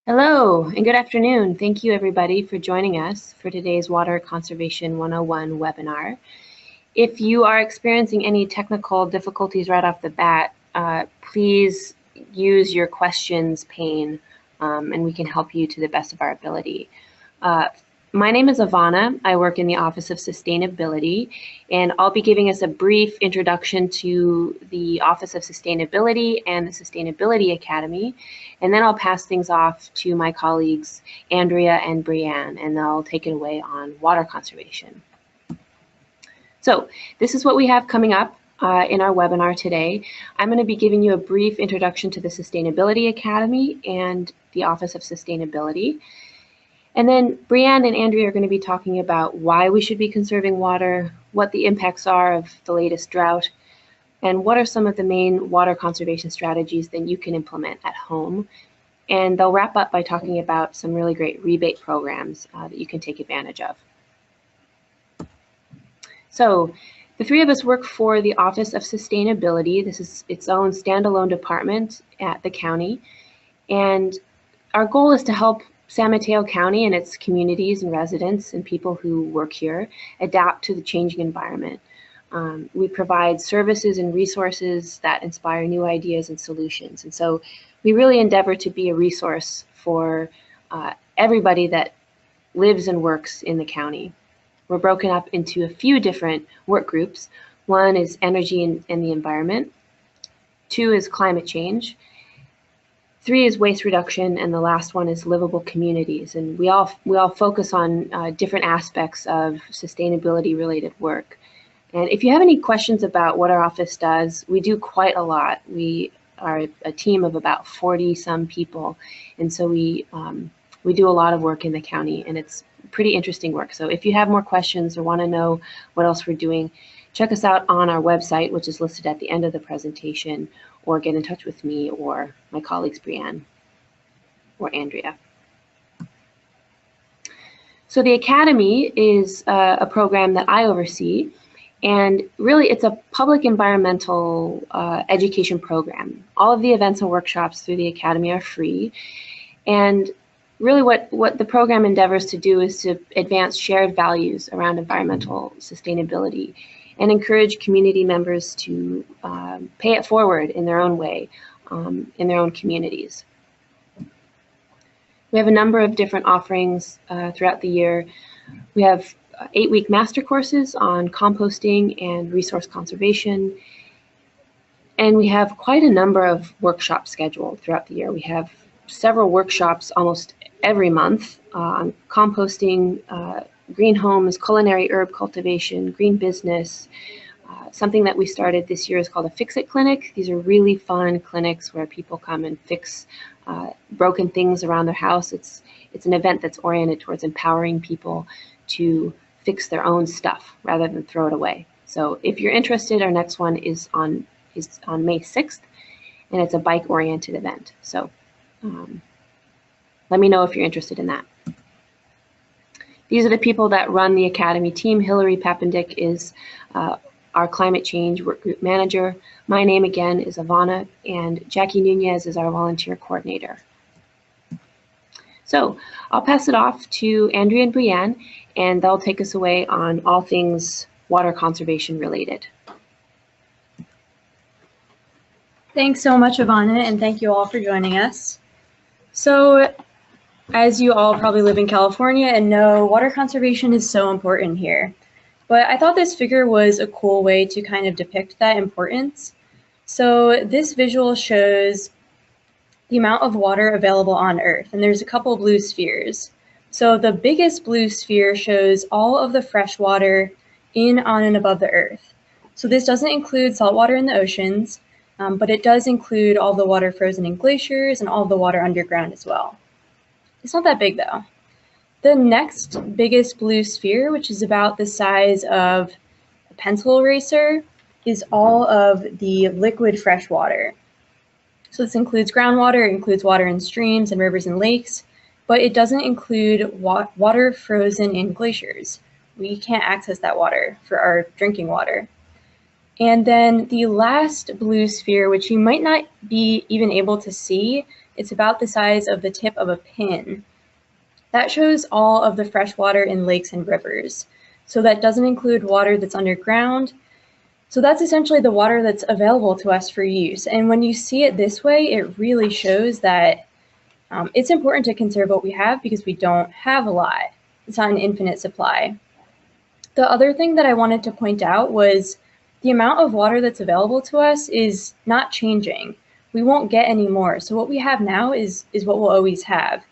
Hello and good afternoon. Thank you everybody for joining us for today's Water Conservation 101 webinar. If you are experiencing any technical difficulties right off the bat, please use your questions pane and we can help you to the best of our ability. My name is Ivana. I work in the Office of Sustainability, and I'll be giving us a brief introduction to the Office of Sustainability and the Sustainability Academy, and then I'll pass things off to my colleagues Andrea and Brianne, and they'll take it away on water conservation. So this is what we have coming up in our webinar today. I'm going to be giving you a brief introduction to the Sustainability Academy and the Office of Sustainability. And then Brianne and Andrea are going to be talking about why we should be conserving water, what the impacts are of the latest drought, and what are some of the main water conservation strategies that you can implement at home. And they'll wrap up by talking about some really great rebate programs that you can take advantage of. So the three of us work for the Office of Sustainability. This is its own standalone department at the county. And our goal is to help San Mateo County and its communities and residents and people who work here adapt to the changing environment. We provide services and resources that inspire new ideas and solutions. And so we really endeavor to be a resource for everybody that lives and works in the county. We're broken up into a few different work groups. One is energy and the environment. 2 is climate change. 3 is waste reduction, and the last one is livable communities. And we all focus on different aspects of sustainability related work. And if you have any questions about what our office does, we do quite a lot. We are a team of about 40 some people, and so we do a lot of work in the county, and it's pretty interesting work. So if you have more questions or want to know what else we're doing, check us out on our website, which is listed at the end of the presentation, or get in touch with me or my colleagues Brianne or Andrea. So the Academy is a program that I oversee, and really it's a public environmental education program. All of the events and workshops through the Academy are free, and really what the program endeavors to do is to advance shared values around environmental sustainability and encourage community members to pay it forward in their own way, in their own communities. We have a number of different offerings throughout the year. We have 8-week master courses on composting and resource conservation. And we have quite a number of workshops scheduled throughout the year. We have several workshops almost every month on composting, green homes, culinary herb cultivation, green business. Something that we started this year is called a Fix-It Clinic. These are really fun clinics where people come and fix broken things around their house. It's an event that's oriented towards empowering people to fix their own stuff rather than throw it away. So if you're interested, our next one is on May 6th, and it's a bike-oriented event. So let me know if you're interested in that. These are the people that run the Academy team. Hillary Papendick is our climate change work group manager. My name again is Ivana, and Jackie Nunez is our volunteer coordinator. So I'll pass it off to Andrea and Brianne, and they'll take us away on all things water conservation related. Thanks so much, Ivana, and thank you all for joining us. So, as you all probably live in California and know, water conservation is so important here. But I thought this figure was a cool way to kind of depict that importance. So this visual shows the amount of water available on Earth, and there's a couple blue spheres. So the biggest blue sphere shows all of the fresh water in, on, and above the Earth. So this doesn't include salt water in the oceans, but it does include all the water frozen in glaciers and all the water underground as well. It's not that big though. The next biggest blue sphere, which is about the size of a pencil eraser, is all of the liquid fresh water. So this includes groundwater, it includes water in streams and rivers and lakes, but it doesn't include water frozen in glaciers. We can't access that water for our drinking water. And then the last blue sphere, which you might not be even able to see, It's about the size of the tip of a pin. That shows all of the fresh water in lakes and rivers. So that doesn't include water that's underground. So that's essentially the water that's available to us for use. And when you see it this way, it really shows that it's important to conserve what we have because we don't have a lot. It's not an infinite supply. The other thing that I wanted to point out was the amount of water that's available to us is not changing. We won't get any more. So what we have now is what we'll always have.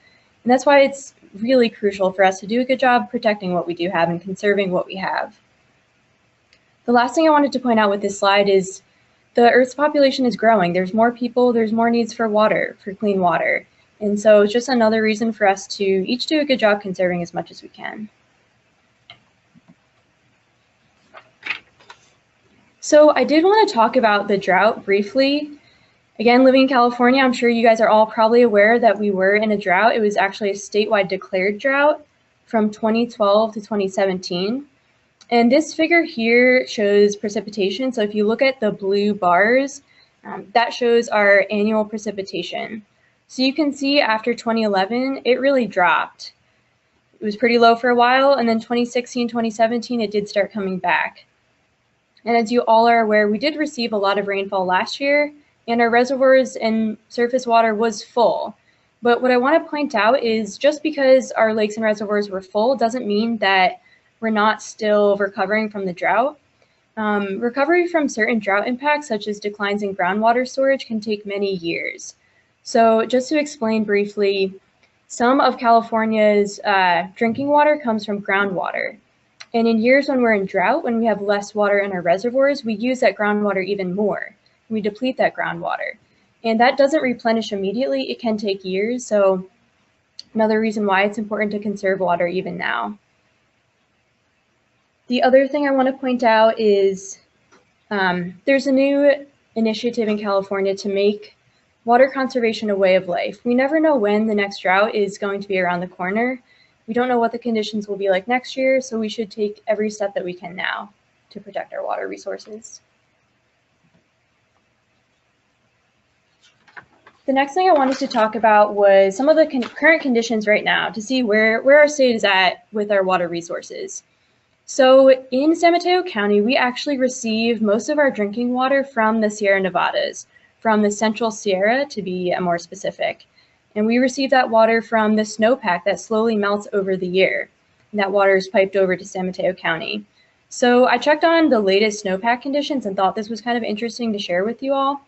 And that's why it's really crucial for us to do a good job protecting what we do have and conserving what we have. The last thing I wanted to point out with this slide is the Earth's population is growing. There's more people, there's more needs for water, for clean water. And so it's just another reason for us to each do a good job conserving as much as we can. So I did want to talk about the drought briefly. Again, living in California, I'm sure you guys are all probably aware that we were in a drought. It was actually a statewide declared drought from 2012 to 2017. And this figure here shows precipitation. So if you look at the blue bars, that shows our annual precipitation. So you can see after 2011, it really dropped. It was pretty low for a while, and then 2016, 2017, it did start coming back. And as you all are aware, we did receive a lot of rainfall last year, and our reservoirs and surface water was full. But what I want to point out is just because our lakes and reservoirs were full doesn't mean that we're not still recovering from the drought. Recovery from certain drought impacts, such as declines in groundwater storage, can take many years. So just to explain briefly, some of California's drinking water comes from groundwater. And in years when we're in drought, when we have less water in our reservoirs, we use that groundwater even more. We deplete that groundwater. And that doesn't replenish immediately. It can take years. So another reason why it's important to conserve water even now. The other thing I want to point out is there's a new initiative in California to make water conservation a way of life. We never know when the next drought is going to be around the corner. We don't know what the conditions will be like next year, so we should take every step that we can now to protect our water resources. The next thing I wanted to talk about was some of the current conditions right now to see where our state is at with our water resources. So in San Mateo County, we actually receive most of our drinking water from the Sierra Nevadas, from the Central Sierra to be more specific. And we receive that water from the snowpack that slowly melts over the year. And that water is piped over to San Mateo County. So I checked on the latest snowpack conditions and thought this was kind of interesting to share with you all.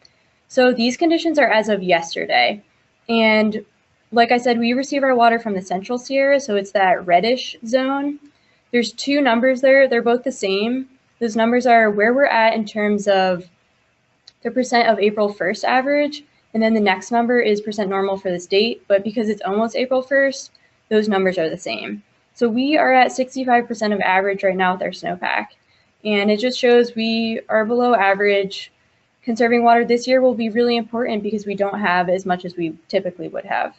So these conditions are as of yesterday. And like I said, we receive our water from the Central Sierra, so it's that reddish zone. There's two numbers there. They're both the same. Those numbers are where we're at in terms of the percent of April 1st average, and then the next number is percent normal for this date, but because it's almost April 1st, those numbers are the same. So we are at 65% of average right now with our snowpack, and it just shows we are below average. Conserving water this year will be really important because we don't have as much as we typically would have.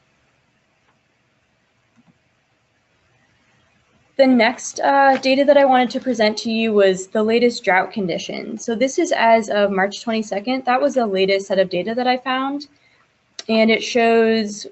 The next data that I wanted to present to you was the latest drought conditions. So this is as of March 22nd. That was the latest set of data that I found. And it shows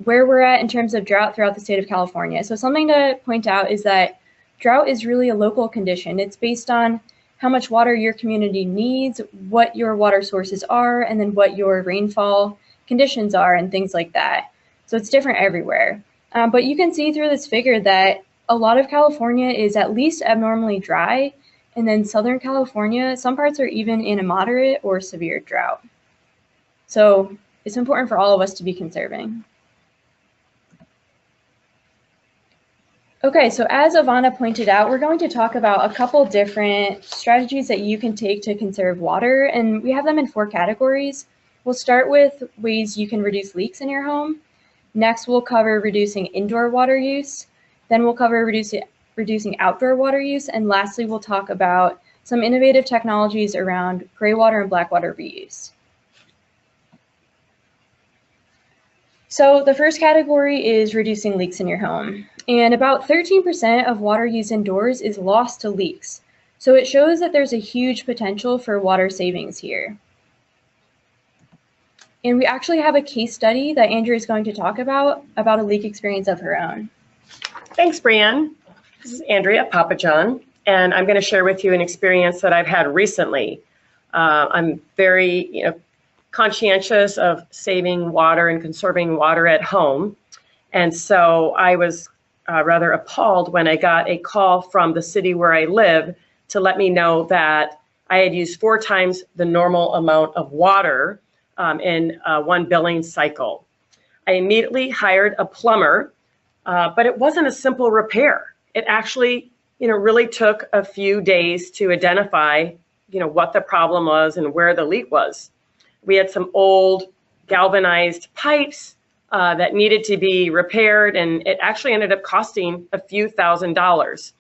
where we're at in terms of drought throughout the state of California. So something to point out is that drought is really a local condition. It's based on how much water your community needs, what your water sources are, and then what your rainfall conditions are and things like that. So it's different everywhere. But you can see through this figure that a lot of California is at least abnormally dry, and then Southern California, some parts are even in a moderate or severe drought. So it's important for all of us to be conserving. Okay, so as Ivana pointed out, we're going to talk about a couple different strategies that you can take to conserve water, and we have them in 4 categories. We'll start with ways you can reduce leaks in your home. Next, we'll cover reducing indoor water use. Then we'll cover reducing outdoor water use, and lastly, we'll talk about some innovative technologies around gray water and black water reuse. So the first category is reducing leaks in your home. And about 13% of water used indoors is lost to leaks. So it shows that there's a huge potential for water savings here. And we actually have a case study that Andrea is going to talk about a leak experience of her own. Thanks, Brianne. This is Andrea Papajohn, and I'm going to share with you an experience that I've had recently. I'm very, conscientious of saving water and conserving water at home, and so I was rather appalled when I got a call from the city where I live to let me know that I had used 4 times the normal amount of water in one billing cycle. I immediately hired a plumber, but it wasn't a simple repair. It actually, really took a few days to identify, what the problem was and where the leak was. We had some old galvanized pipes that needed to be repaired, and it actually ended up costing a few $1,000s.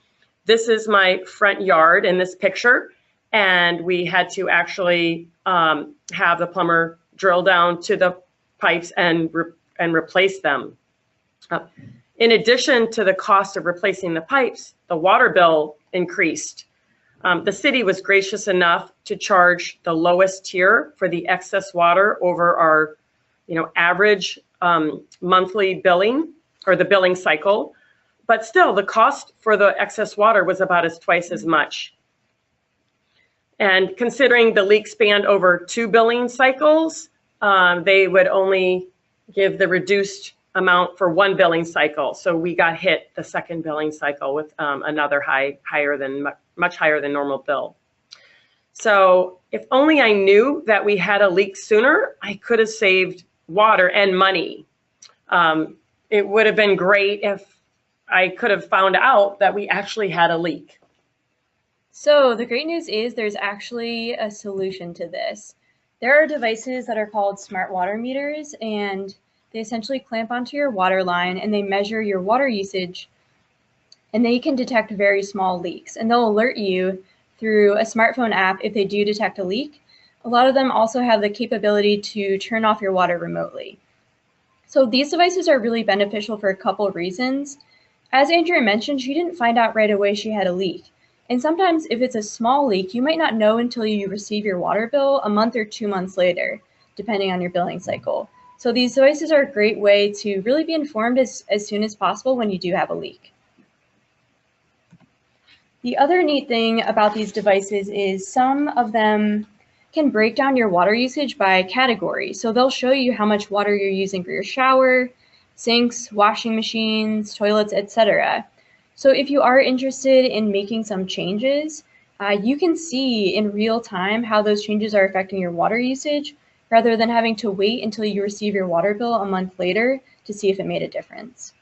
This is my front yard in this picture, and we had to actually have the plumber drill down to the pipes and replace them. In addition to the cost of replacing the pipes, the water bill increased. The city was gracious enough to charge the lowest tier for the excess water over our, average monthly billing or the billing cycle. But still, the cost for the excess water was about twice as much. And considering the leak spanned over 2 billing cycles, they would only give the reduced amount for 1 billing cycle. So we got hit the second billing cycle with another much higher than normal bill. So if only I knew that we had a leak sooner, I could have saved water and money. It would have been great if I could have found out that we actually had a leak. So the great news is there's actually a solution to this. There are devices that are called smart water meters, and they essentially clamp onto your water line and they measure your water usage, and they can detect very small leaks, and they'll alert you through a smartphone app if they do detect a leak. A lot of them also have the capability to turn off your water remotely. So these devices are really beneficial for a couple of reasons. As Andrea mentioned, she didn't find out right away she had a leak. And sometimes if it's a small leak, you might not know until you receive your water bill a month or 2 months later, depending on your billing cycle. So these devices are a great way to really be informed as soon as possible when you do have a leak. The other neat thing about these devices is some of them can break down your water usage by category. So they'll show you how much water you're using for your shower, sinks, washing machines, toilets, etc. So if you are interested in making some changes, you can see in real time how those changes are affecting your water usage, rather than having to wait until you receive your water bill a month later to see if it made a difference.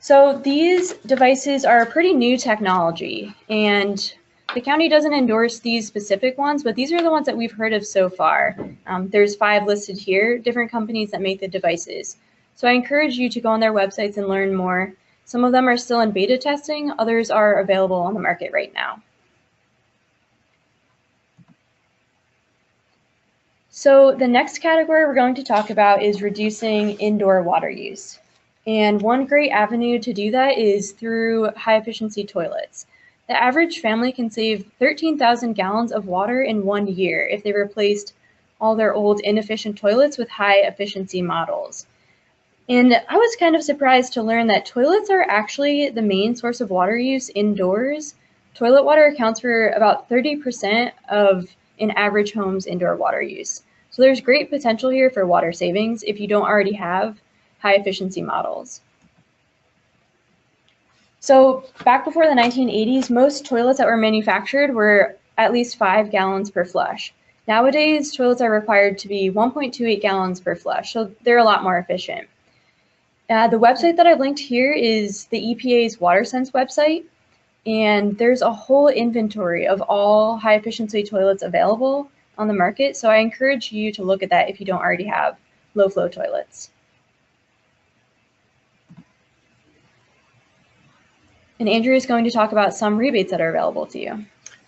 So these devices are pretty new technology, and the county doesn't endorse these specific ones, but these are the ones that we've heard of so far. There's 5 listed here, different companies that make the devices. So I encourage you to go on their websites and learn more. Some of them are still in beta testing, others are available on the market right now. So the next category we're going to talk about is reducing indoor water use. And one great avenue to do that is through high efficiency toilets. The average family can save 13,000 gallons of water in 1 year if they replaced all their old inefficient toilets with high efficiency models. And I was kind of surprised to learn that toilets are actually the main source of water use indoors. Toilet water accounts for about 30% of an average home's indoor water use. So there's great potential here for water savings if you don't already have high efficiency models. So back before the 1980s, most toilets that were manufactured were at least 5 gallons per flush. Nowadays, toilets are required to be 1.28 gallons per flush, so they're a lot more efficient. The website that I've linked here is the EPA's WaterSense website, and there's a whole inventory of all high efficiency toilets available on the market, so I encourage you to look at that if you don't already have low flow toilets. And Andrea is going to talk about some rebates that are available to you.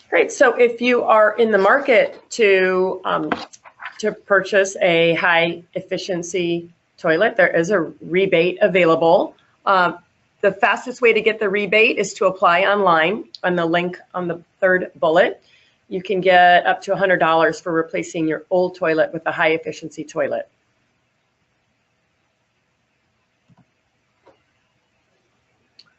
Great. So if you are in the market to purchase a high efficiency toilet, there is a rebate available. The fastest way to get the rebate is to apply online on the link on the 3rd bullet. you can get up to $100 for replacing your old toilet with a high efficiency toilet.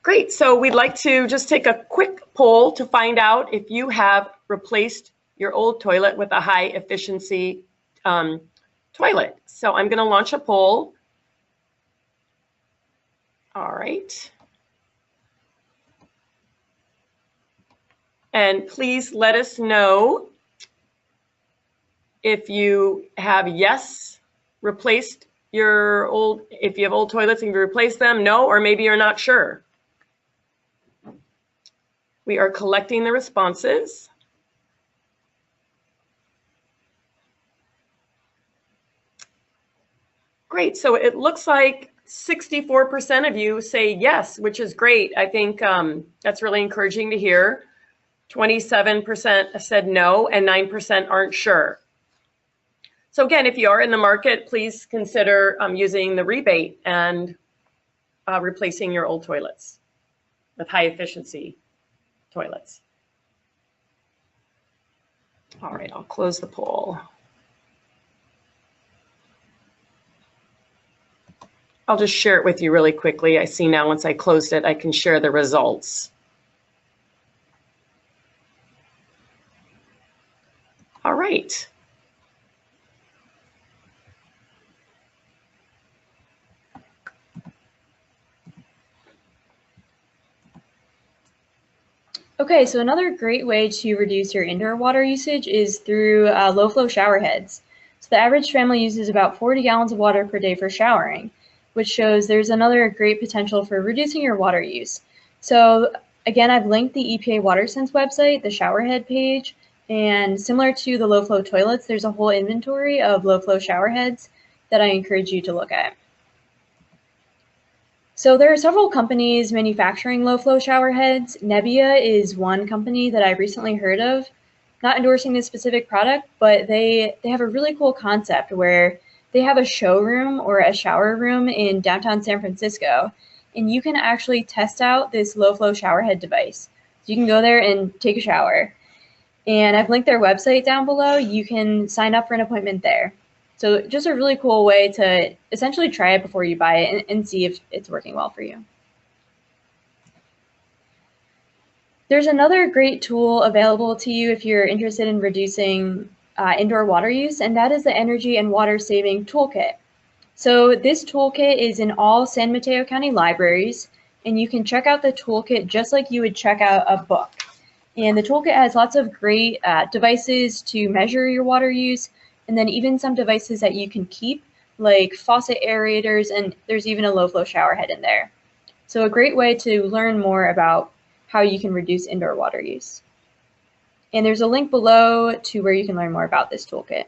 Great, so we'd like to just take a quick poll to find out if you have replaced your old toilet with a high efficiency toilet. So I'm gonna launch a poll. All right. And please let us know if you have yes, replaced your old, if you have old toilets and you replace them, no, or maybe you're not sure. We are collecting the responses. Great, so it looks like 64% of you say yes, which is great. I think that's really encouraging to hear. 27% said no, and 9% aren't sure. So again, if you are in the market, please consider using the rebate and replacing your old toilets with high efficiency toilets. All right, I'll close the poll. I'll just share it with you really quickly. I see now once I closed it, I can share the results. All right. Okay, so another great way to reduce your indoor water usage is through low flow shower heads. So the average family uses about 40 gallons of water per day for showering, which shows there's another great potential for reducing your water use. So again, I've linked the EPA WaterSense website, the shower head page, and similar to the low flow toilets, there's a whole inventory of low flow shower heads that I encourage you to look at. So there are several companies manufacturing low flow shower heads. Nebbia is one company that I recently heard of, not endorsing this specific product, but they have a really cool concept where they have a showroom or a shower room in downtown San Francisco, and you can actually test out this low flow shower head device. So you can go there and take a shower. And I've linked their website down below. You can sign up for an appointment there. So just a really cool way to essentially try it before you buy it and see if it's working well for you. There's another great tool available to you if you're interested in reducing indoor water use, and that is the Energy and Water Saving Toolkit. So this toolkit is in all San Mateo County libraries, and you can check out the toolkit just like you would check out a book. And the toolkit has lots of great devices to measure your water use, and then even some devices that you can keep, like faucet aerators, and there's even a low flow shower head in there. So a great way to learn more about how you can reduce indoor water use. And there's a link below to where you can learn more about this toolkit.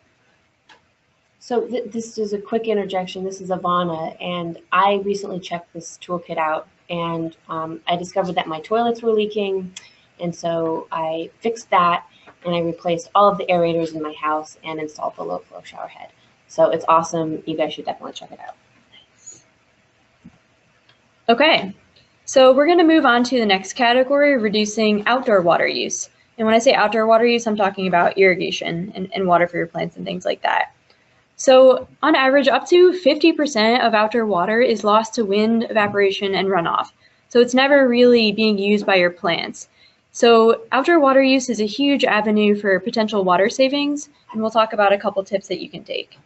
So this is a quick interjection. This is Ivana, and I recently checked this toolkit out, and I discovered that my toilets were leaking, and so I fixed that, and I replaced all of the aerators in my house and installed the low flow shower head. So it's awesome. You guys should definitely check it out. Nice. Okay, so we're going to move on to the next category, reducing outdoor water use. And when I say outdoor water use, I'm talking about irrigation and water for your plants and things like that. So on average, up to 50% of outdoor water is lost to wind, evaporation, and runoff. So it's never really being used by your plants. So outdoor water use is a huge avenue for potential water savings, and we'll talk about a couple tips that you can take.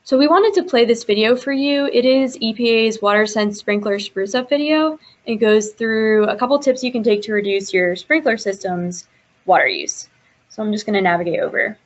So we wanted to play this video for you. It is EPA's WaterSense Sprinkler Spruce Up video. It goes through a couple tips you can take to reduce your sprinkler system's water use. So I'm just going to navigate over.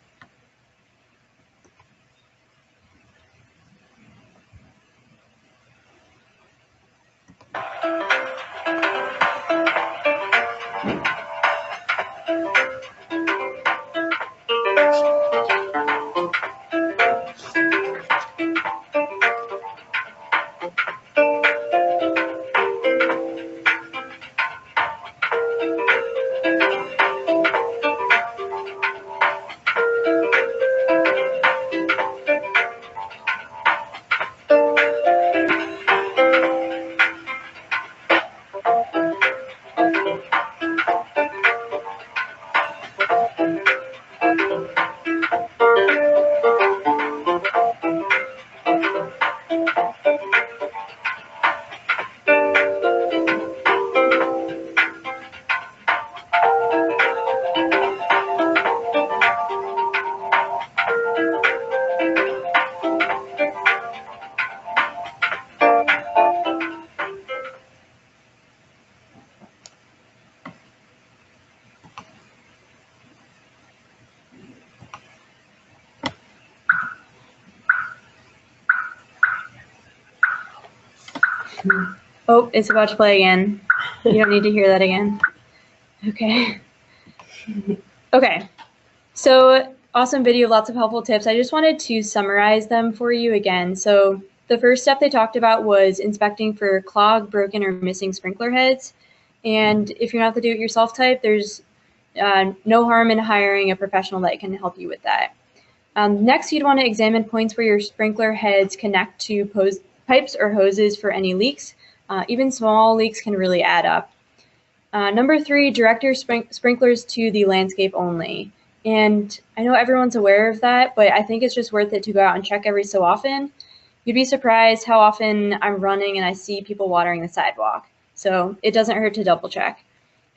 Oh, it's about to play again. You don't need to hear that again. Okay. Okay. So awesome video, lots of helpful tips. I just wanted to summarize them for you again. So the first step they talked about was inspecting for clogged, broken, or missing sprinkler heads. And if you're not the do-it-yourself type, there's no harm in hiring a professional that can help you with that. Next, you'd want to examine points where your sprinkler heads connect to pipes or hoses for any leaks. Even small leaks can really add up. Number 3, direct your sprinklers to the landscape only. And I know everyone's aware of that, but I think it's just worth it to go out and check every so often. You'd be surprised how often I'm running and I see people watering the sidewalk. So it doesn't hurt to double check.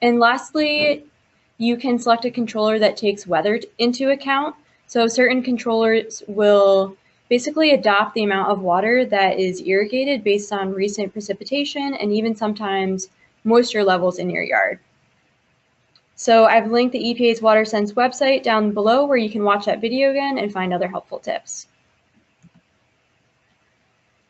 And lastly, you can select a controller that takes weather into account. So certain controllers will basically adopt the amount of water that is irrigated based on recent precipitation and even sometimes moisture levels in your yard. So I've linked the EPA's WaterSense website down below where you can watch that video again and find other helpful tips.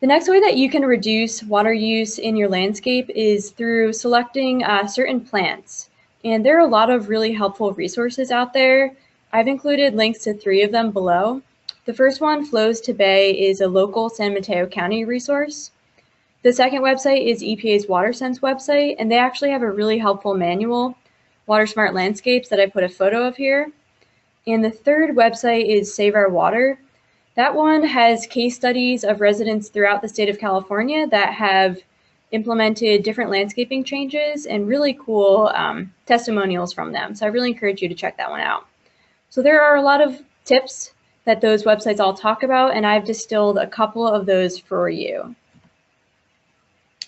The next way that you can reduce water use in your landscape is through selecting certain plants. And there are a lot of really helpful resources out there. I've included links to 3 of them below. The first one, Flows to Bay, is a local San Mateo County resource. The second website is EPA's WaterSense website, and they actually have a really helpful manual, Water Smart Landscapes, that I put a photo of here. And the third website is Save Our Water. That one has case studies of residents throughout the state of California that have implemented different landscaping changes and really cool testimonials from them. So I really encourage you to check that one out. So there are a lot of tips that those websites all talk about, and I've distilled a couple of those for you.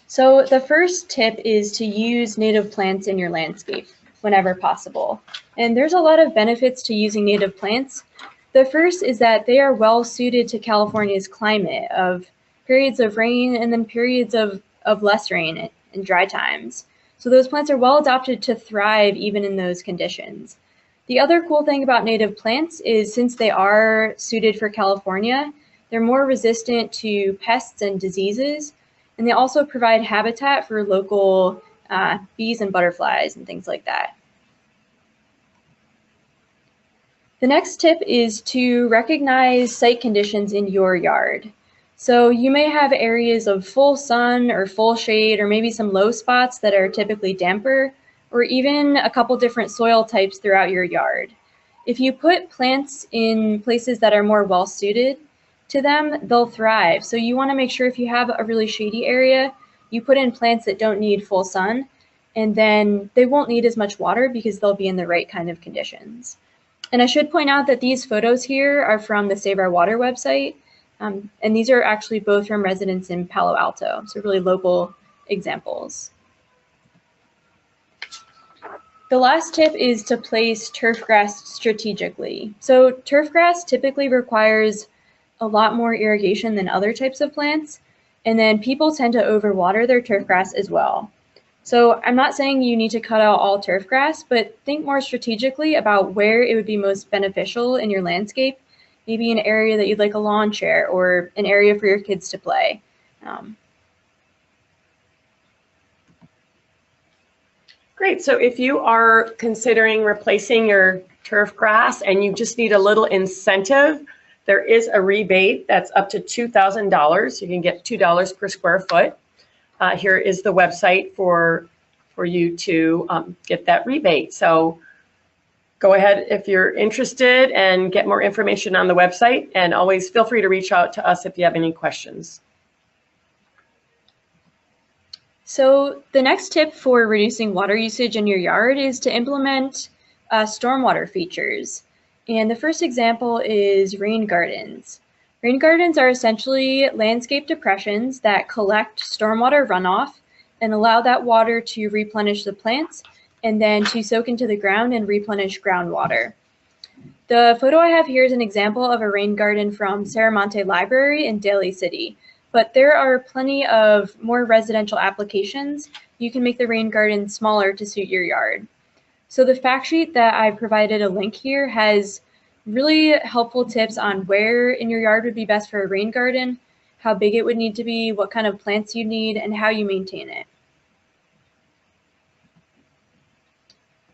So the first tip is to use native plants in your landscape whenever possible. And there's a lot of benefits to using native plants. The first is that they are well suited to California's climate of periods of rain and then periods of less rain and dry times. So those plants are well adapted to thrive even in those conditions. The other cool thing about native plants is since they are suited for California, they're more resistant to pests and diseases, and they also provide habitat for local bees and butterflies and things like that. The next tip is to recognize site conditions in your yard. So you may have areas of full sun or full shade, or maybe some low spots that are typically damper, or even a couple different soil types throughout your yard. If you put plants in places that are more well suited to them, they'll thrive. So you want to make sure if you have a really shady area, you put in plants that don't need full sun, and then they won't need as much water because they'll be in the right kind of conditions. And I should point out that these photos here are from the Save Our Water website, and these are actually both from residents in Palo Alto, so really local examples. The last tip is to place turf grass strategically. So turf grass typically requires a lot more irrigation than other types of plants, and then people tend to overwater their turf grass as well. So I'm not saying you need to cut out all turf grass, but think more strategically about where it would be most beneficial in your landscape, maybe an area that you'd like a lawn chair or an area for your kids to play. Great. So if you are considering replacing your turf grass and you just need a little incentive, there is a rebate that's up to $2,000. You can get $2 per square foot. Here is the website for you to get that rebate. So go ahead if you're interested and get more information on the website, and always feel free to reach out to us if you have any questions. So the next tip for reducing water usage in your yard is to implement stormwater features. And the first example is rain gardens. Rain gardens are essentially landscape depressions that collect stormwater runoff and allow that water to replenish the plants and then to soak into the ground and replenish groundwater. The photo I have here is an example of a rain garden from Serramonte Library in Daly City, but there are plenty of more residential applications. You can make the rain garden smaller to suit your yard. So the fact sheet that I've provided a link here has really helpful tips on where in your yard would be best for a rain garden, how big it would need to be, what kind of plants you need, and how you maintain it.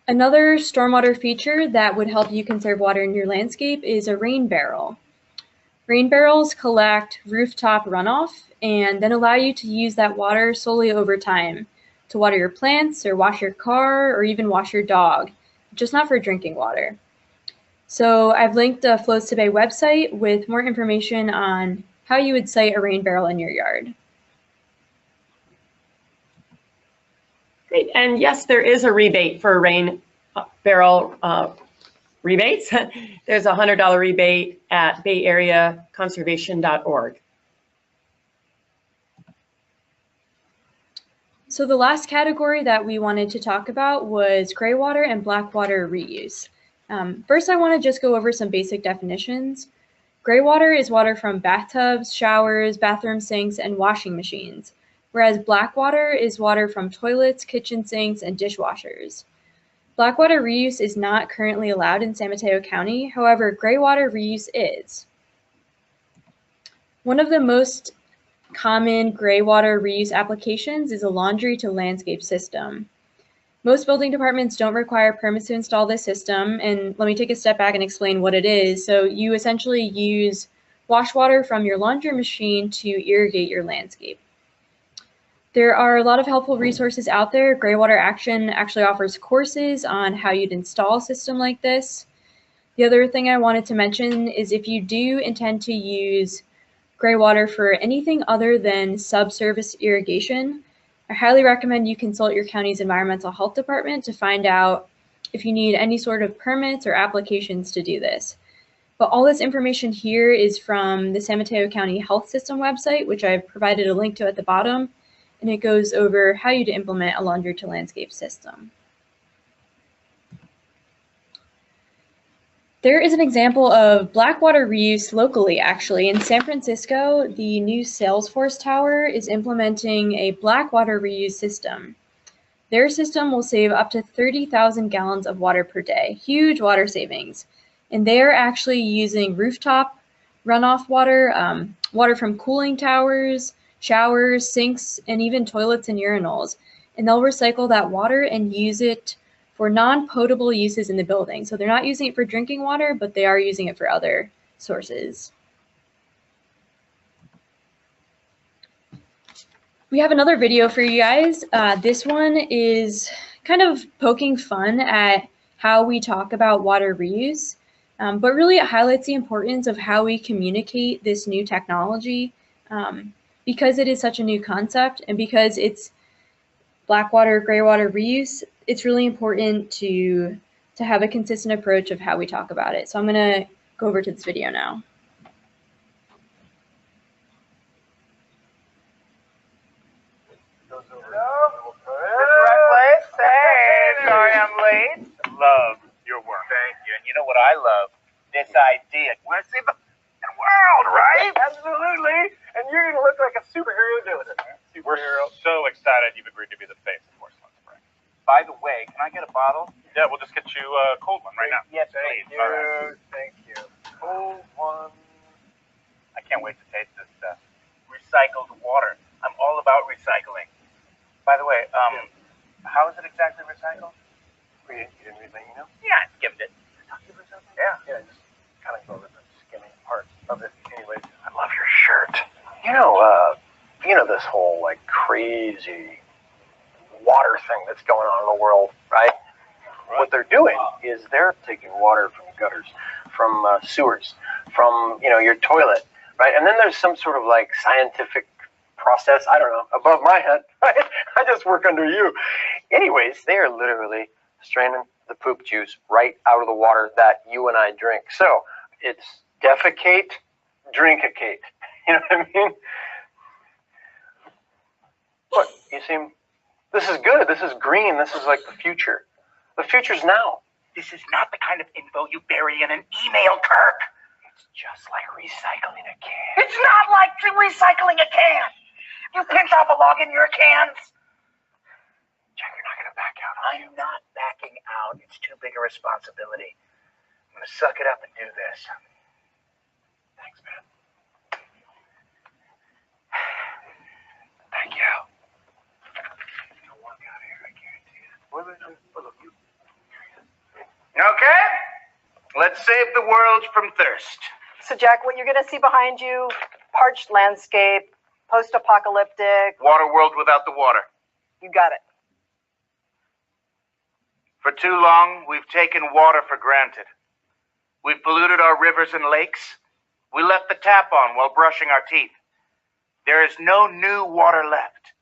Another stormwater feature that would help you conserve water in your landscape is a rain barrel. Rain barrels collect rooftop runoff and then allow you to use that water solely over time to water your plants or wash your car or even wash your dog, just not for drinking water. So I've linked the Flows to Bay website with more information on how you would site a rain barrel in your yard. Great. And yes, there is a rebate for rain barrel rebates. There's a $100 rebate at bayareaconservation.org. So the last category that we wanted to talk about was gray water and black water reuse. First, I want to just go over some basic definitions. Gray water is water from bathtubs, showers, bathroom sinks, and washing machines, whereas black water is water from toilets, kitchen sinks, and dishwashers. Black water reuse is not currently allowed in San Mateo County, however, gray water reuse is. One of the most common gray water reuse applications is a laundry to landscape system. Most building departments don't require permits to install this system, and let me take a step back and explain what it is. So you essentially use wash water from your laundry machine to irrigate your landscape. There are a lot of helpful resources out there. Gray Water Action actually offers courses on how you'd install a system like this. The other thing I wanted to mention is if you do intend to use gray water for anything other than subsurface irrigation, I highly recommend you consult your county's environmental health department to find out if you need any sort of permits or applications to do this. But all this information here is from the San Mateo County Health System website, which I've provided a link to at the bottom, and it goes over how you implement a laundry to landscape system. There is an example of black water reuse locally, actually. In San Francisco, the new Salesforce Tower is implementing a black water reuse system. Their system will save up to 30,000 gallons of water per day, huge water savings. And they are actually using rooftop runoff water, water from cooling towers, showers, sinks, and even toilets and urinals. And they'll recycle that water and use it for non-potable uses in the building. So they're not using it for drinking water, but they are using it for other sources. We have another video for you guys. This one is kind of poking fun at how we talk about water reuse, but really it highlights the importance of how we communicate this new technology because it is such a new concept and because it's black water, gray water reuse. It's really important to have a consistent approach of how we talk about it. So I'm going to go over to this video now. Sorry I'm late. Love your work. Thank you. And you know what I love? This idea. Want to see the world, right? Absolutely. And you're going to look like a superhero doing it. We're so excited you've agreed to be the face of Porcelain Spring. By the way, can I get a bottle? Yeah, we'll just get you a cold one right now. Yes, please. Thank you. Right. Thank you. Cold one. I can't wait to taste this stuff. Recycled water. I'm all about recycling. By the way, how is it exactly recycled? You didn't read my email? Yeah, I skimmed it. Yeah, just kind of go over the skimming part of it. Anyways, I love your shirt. You know this whole like crazy water thing that's going on in the world, right? What they're doing is they're taking water from gutters, from sewers, from your toilet, right? And then there's some sort of like scientific process, I don't know, above my head, right? I just work under you. Anyways, they are literally straining the poop juice right out of the water that you and I drink. So it's defecate, drinkacate. You know what I mean? What, you seem, this is good, this is green, this is like the future. The future's now. This is not the kind of info you bury in an email, Kirk. It's just like recycling a can. It's not like recycling a can. You pinch off a log in your cans. Jack, you're not going to back out, are you? I'm not backing out. It's too big a responsibility. I'm going to suck it up and do this. Thanks, man. Okay, let's save the world from thirst. So, Jack, what you're going to see behind you, parched landscape, post-apocalyptic. Water world without the water. You got it. For too long, we've taken water for granted. We've polluted our rivers and lakes. We left the tap on while brushing our teeth. There is no new water left.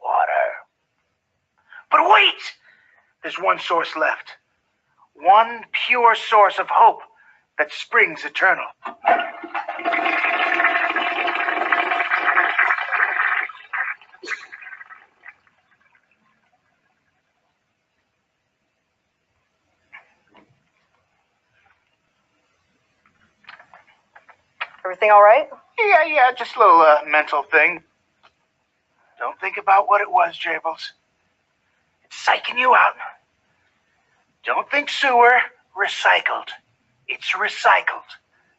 Water. But wait! There's one source left. One pure source of hope that springs eternal. Everything all right? Yeah, just a little mental thing. Don't think about what it was, Jables. It's psyching you out. Don't think sewer, recycled. It's recycled.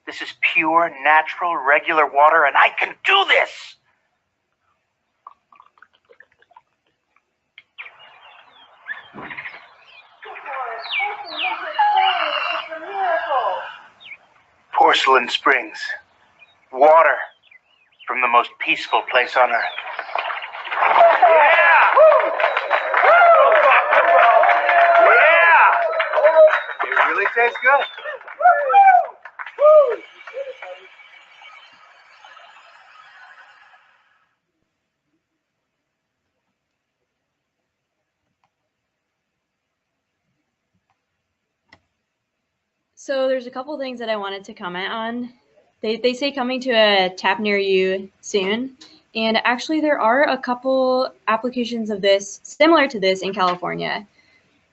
This is pure, natural, regular water, and I can do this! Porcelain Springs. Water from the most peaceful place on earth. Yeah! Yeah! It really tastes good. So there's a couple things that I wanted to comment on. They say coming to a tap near you soon. And actually there are a couple applications of this similar to this in California.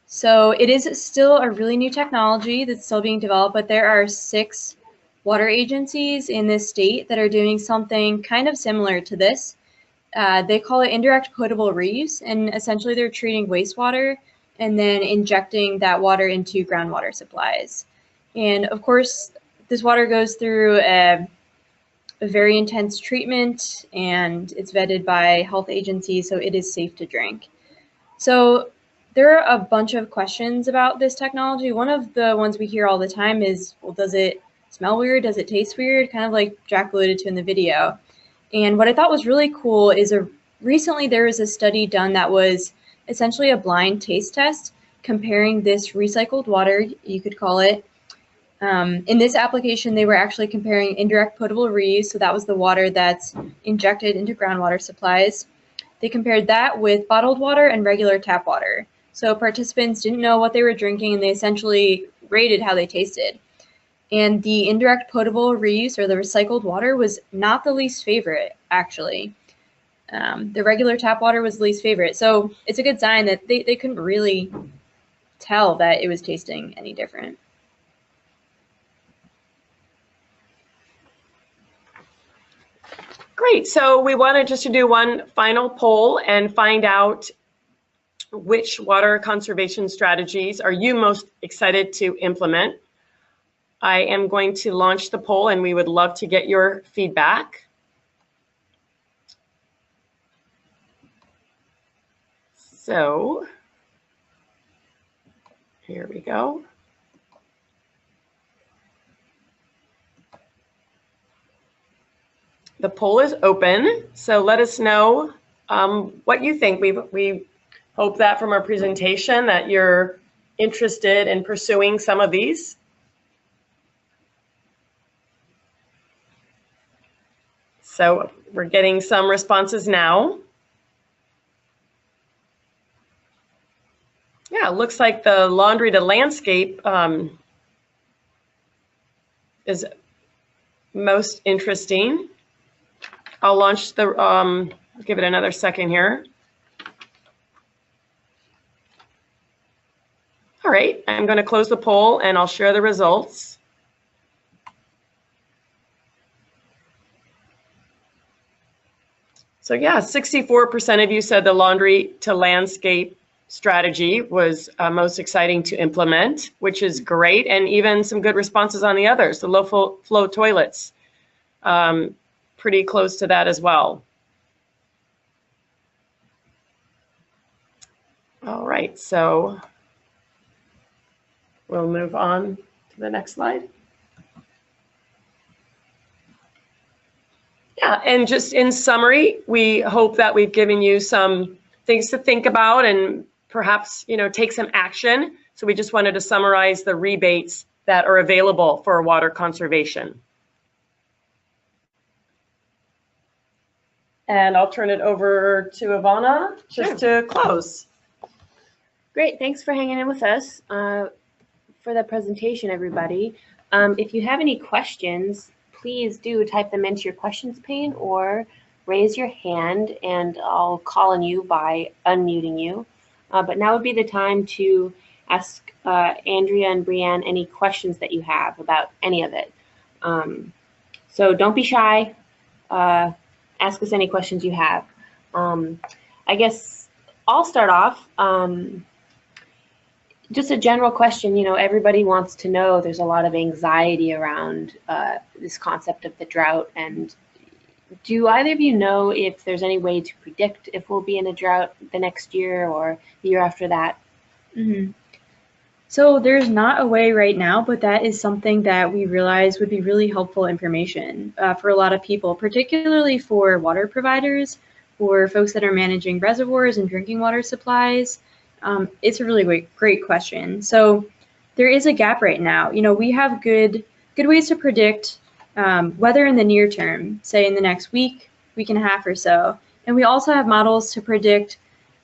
So it is still a really new technology that's still being developed, but there are 6 water agencies in this state that are doing something kind of similar to this. They call it indirect potable reuse, and essentially they're treating wastewater and then injecting that water into groundwater supplies. And of course, this water goes through a very intense treatment, and it's vetted by health agencies, so it is safe to drink. So there are a bunch of questions about this technology. One of the ones we hear all the time is, well, does it smell weird? Does it taste weird? Kind of like Jack alluded to in the video. And what I thought was really cool is recently there was a study done that was essentially a blind taste test comparing this recycled water, you could call it. In this application, they were actually comparing indirect potable reuse, so that was the water that's injected into groundwater supplies. They compared that with bottled water and regular tap water. So participants didn't know what they were drinking, and they essentially rated how they tasted. And the indirect potable reuse, or the recycled water, was not the least favorite, actually. The regular tap water was the least favorite. So it's a good sign that they couldn't really tell that it was tasting any different. Great. So we wanted just to do one final poll and find out which water conservation strategies are you most excited to implement. I am going to launch the poll, and we would love to get your feedback. So here we go. The poll is open, so let us know what you think. We hope that from our presentation that you're interested in pursuing some of these. So we're getting some responses now. Yeah, it looks like the laundry to landscape is most interesting. I'll launch the, give it another second here. All right, I'm going to close the poll and I'll share the results. So yeah, 64% of you said the laundry to landscape strategy was most exciting to implement, which is great, and even some good responses on the others, the low flow toilets. pretty close to that as well. All right, so we'll move on to the next slide. Yeah, and just in summary, we hope that we've given you some things to think about and perhaps, take some action. So we just wanted to summarize the rebates that are available for water conservation. And I'll turn it over to Ivana just to close. Great, thanks for hanging in with us for the presentation, everybody. If you have any questions, please do type them into your questions pane or raise your hand and I'll call on you by unmuting you. But now would be the time to ask Andrea and Brianne any questions that you have about any of it. So don't be shy. Ask us any questions you have. I guess I'll start off. Just a general question, everybody wants to know, there's a lot of anxiety around this concept of the drought. And do either of you know if there's any way to predict if we'll be in a drought the next year or the year after that? Mm-hmm. So there's not a way right now, but that is something that we realize would be really helpful information for a lot of people, particularly for water providers, for folks that are managing reservoirs and drinking water supplies. It's a really great question. So there is a gap right now. We have good ways to predict weather in the near term, say in the next week and a half or so. And we also have models to predict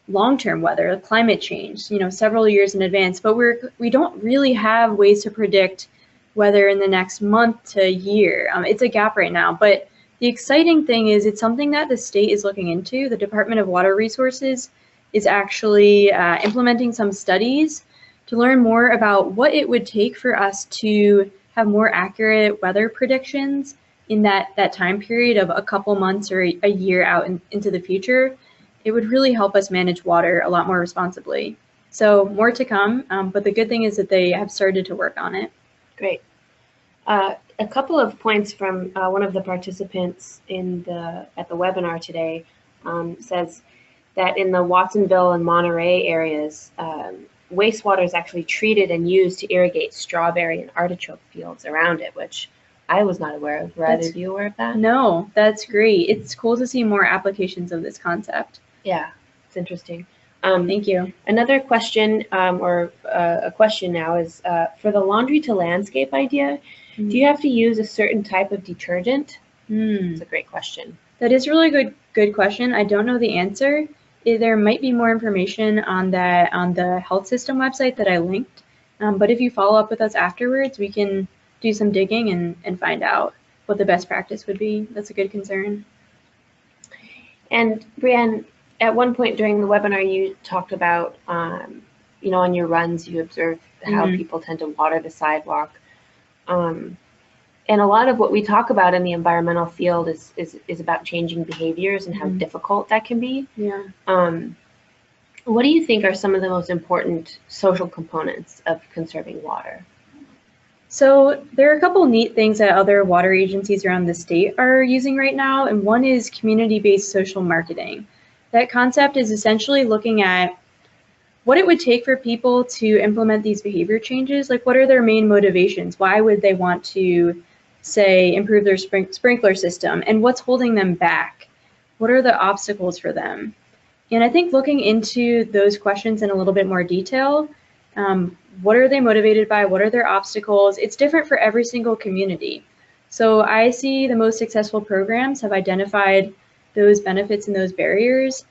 long-term weather, climate change, several years in advance. But we don't really have ways to predict weather in the next month to year. It's a gap right now. But the exciting thing is it's something that the state is looking into. The Department of Water Resources is actually implementing some studies to learn more about what it would take for us to have more accurate weather predictions in that time period of a couple months or a year out into the future. It would really help us manage water a lot more responsibly. So more to come, but the good thing is that they have started to work on it. Great. A couple of points from one of the participants at the webinar today says that in the Watsonville and Monterey areas, wastewater is actually treated and used to irrigate strawberry and artichoke fields around it, which I was not aware of. Were either of you aware of that? No, that's great. It's cool to see more applications of this concept. Yeah, it's interesting. Thank you. Another question, or a question now is, for the laundry to landscape idea, do you have to use a certain type of detergent? It's a great question. That is a really good question. I don't know the answer. There might be more information on the health system website that I linked. But if you follow up with us afterwards, we can do some digging and find out what the best practice would be. That's a good concern. And Brianne, at one point during the webinar, you talked about, on your runs, you observed how people tend to water the sidewalk. And a lot of what we talk about in the environmental field is about changing behaviors and how difficult that can be. Yeah. What do you think are some of the most important social components of conserving water? So there are a couple neat things that other water agencies around the state are using right now, and one is community-based social marketing. That concept is essentially looking at what it would take for people to implement these behavior changes. Like, what are their main motivations? Why would they want to, say, improve their sprinkler system? And what's holding them back? What are the obstacles for them? And I think looking into those questions in a little bit more detail, what are they motivated by? What are their obstacles? It's different for every single community. So I see the most successful programs have identified those benefits and those barriers,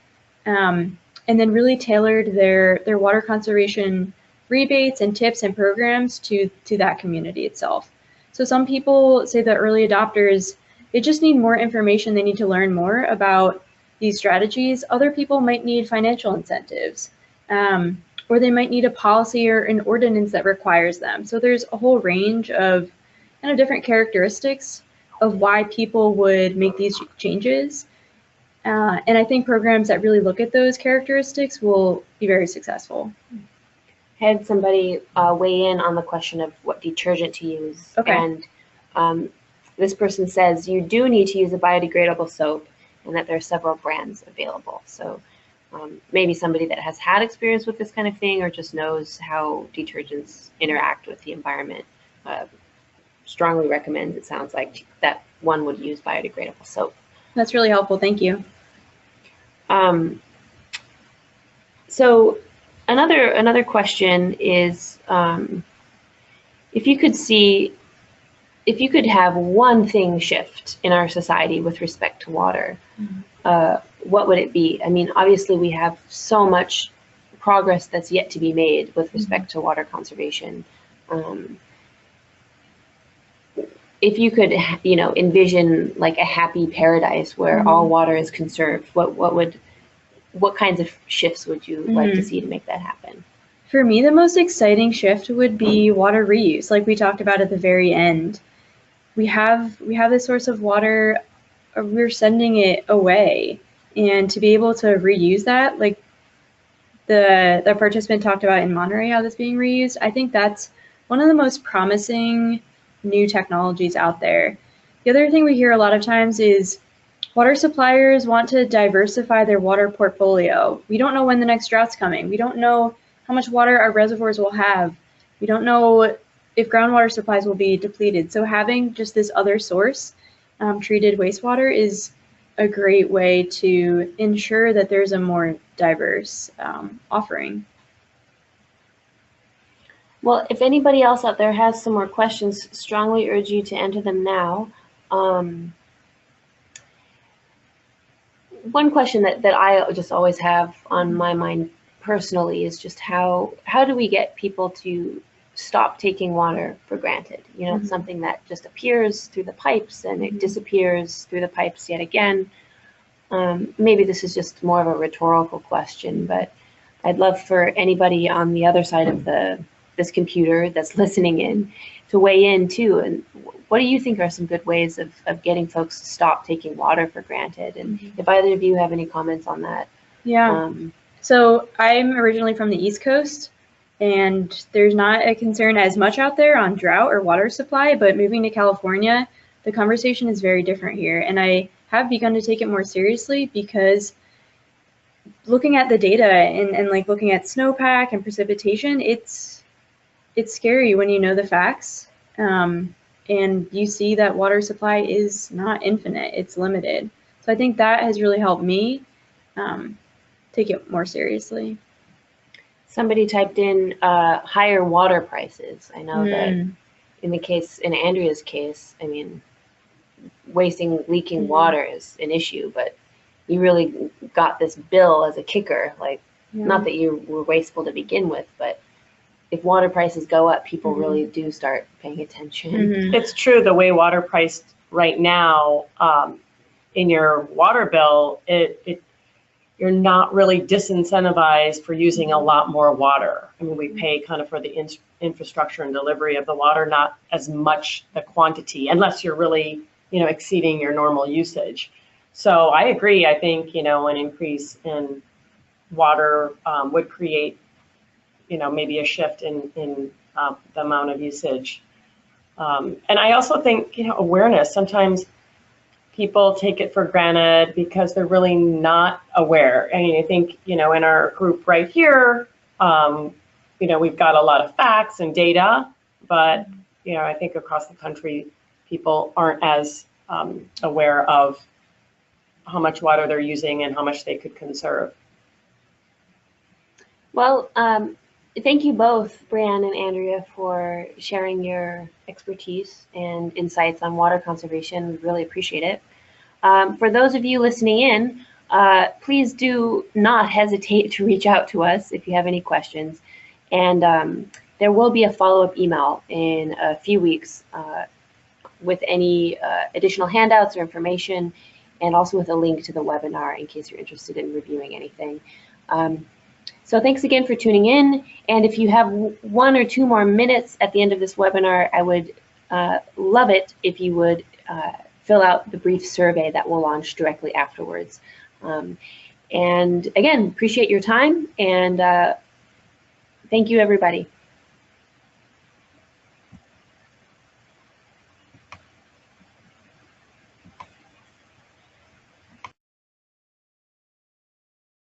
and then really tailored their water conservation rebates and tips and programs to that community itself. So some people say that early adopters, they just need more information. They need to learn more about these strategies. Other people might need financial incentives, or they might need a policy or an ordinance that requires them. So there's a whole range of kind of different characteristics of why people would make these changes. And I think programs that really look at those characteristics will be very successful. Had somebody weigh in on the question of what detergent to use. Okay. And this person says you do need to use a biodegradable soap and that there are several brands available. So maybe somebody that has had experience with this kind of thing or just knows how detergents interact with the environment strongly recommends, it sounds like, that one would use biodegradable soap. That's really helpful. Thank you. So another question is, if you could have one thing shift in our society with respect to water, what would it be? I mean, obviously we have so much progress that's yet to be made with respect to water conservation. If you could, envision like a happy paradise where all water is conserved, what kinds of shifts would you like to see to make that happen? For me, the most exciting shift would be water reuse, like we talked about at the very end. We have this source of water, we're sending it away, and to be able to reuse that, like the participant talked about in Monterey, how that's being reused, I think that's one of the most promising new technologies out there. The other thing we hear a lot of times is water suppliers want to diversify their water portfolio. We don't know when the next drought's coming. We don't know how much water our reservoirs will have. We don't know if groundwater supplies will be depleted. So having just this other source, treated wastewater, is a great way to ensure that there's a more diverse offering. Well, if anybody else out there has some more questions, strongly urge you to enter them now. One question that I just always have on my mind personally is just how do we get people to stop taking water for granted? It's something that just appears through the pipes and it disappears through the pipes yet again. Maybe this is just more of a rhetorical question, but I'd love for anybody on the other side of this computer that's listening in to weigh in too. And what do you think are some good ways of getting folks to stop taking water for granted? And if either of you have any comments on that. Yeah. So I'm originally from the East Coast, and there's not a concern as much out there on drought or water supply, but moving to California, the conversation is very different here. And I have begun to take it more seriously because looking at the data and like looking at snowpack and precipitation, it's scary when you know the facts, and you see that water supply is not infinite, it's limited. So I think that has really helped me take it more seriously. Somebody typed in higher water prices. I know that in Andrea's case, I mean, leaking water is an issue, but you really got this bill as a kicker. Like, not that you were wasteful to begin with, but if water prices go up, people really do start paying attention. It's true, the way water priced right now, in your water bill, you're not really disincentivized for using a lot more water. I mean, we pay kind of for the infrastructure and delivery of the water, not as much the quantity, unless you're really, exceeding your normal usage. So I agree. I think, an increase in water would create, maybe a shift in the amount of usage. And I also think, awareness. Sometimes people take it for granted because they're really not aware. I mean, I think, in our group right here, we've got a lot of facts and data, but, I think across the country, people aren't as aware of how much water they're using and how much they could conserve. Well, thank you both, Brianne and Andrea, for sharing your expertise and insights on water conservation. We really appreciate it. For those of you listening in, please do not hesitate to reach out to us if you have any questions. And there will be a follow-up email in a few weeks with any additional handouts or information, and also with a link to the webinar in case you're interested in reviewing anything. So thanks again for tuning in. And if you have 1 or 2 more minutes at the end of this webinar, I would love it if you would fill out the brief survey that we'll launch directly afterwards. And again, appreciate your time, and thank you, everybody.